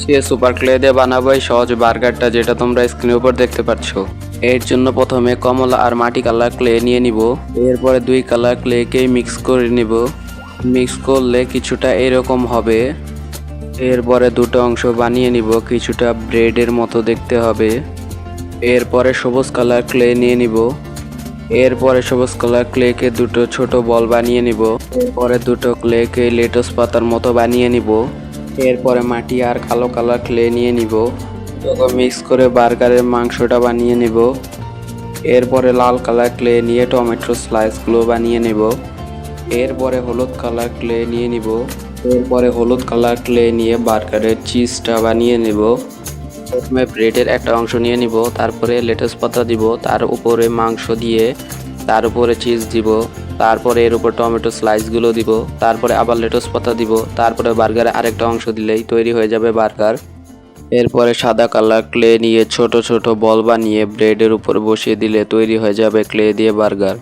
আজকে super clay দিয়ে বানাবো এই সহজ বার্গারটা, যেটা তোমরা স্ক্রিনের উপর দেখতে পাচ্ছ। এর জন্য প্রথমে কমলা আর মাটি কালার ক্লে নিয়ে নিব। এরপরে 2 কালার ক্লেকে মিক্স করে নিব। মিক্স করলে কিছুটা এরকম হবে। এরপরে দুটো অংশ বানিয়ে নিব, কিছুটা ব্রেডের মতো দেখতে হবে। এরপরে সবুজ কালার ক্লে নিয়ে নিব। এরপরে সবুজ কালার ক্লেকে দুটো ছোট বল বানিয়ে নিব। এরপরে দুটো ক্লেকে লেটুস পাতার মতো বানিয়ে নিব। এরপরে মাটি আর কালো কালার ক্লে নিয়ে নিব। তখন মিক্স করে বার্গারের মাংসটা বানিয়ে নিব। এরপরে লাল কালার ক্লে নিয়ে টমেটো স্লাইসগুলো বানিয়ে নিব। এরপরে হলুদ কালার ক্লে নিয়ে নিব। এরপরে হলুদ কালার ক্লে নিয়ে বার্গারের চিজটা বানিয়ে নিব। প্রথমে ব্রেডের একটা অংশ নিয়ে নিব, তারপরে লেটুস পাতা দিব, তার উপরে মাংস দিয়ে, তার উপরে চিজ দিব, তারপরে এর উপর টমেটো স্লাইসগুলো দিব, তারপরে আবার লেটুস পাতা দিব, তারপরে বার্গারে আরেকটা অংশ দিলেই তৈরি হয়ে যাবে বার্গার। এরপরে সাদা কালার ক্লে নিয়ে ছোট ছোট বল বানিয়ে ব্রেডের উপর বসিয়ে দিলে তৈরি হয়ে যাবে ক্লে দিয়ে বার্গার।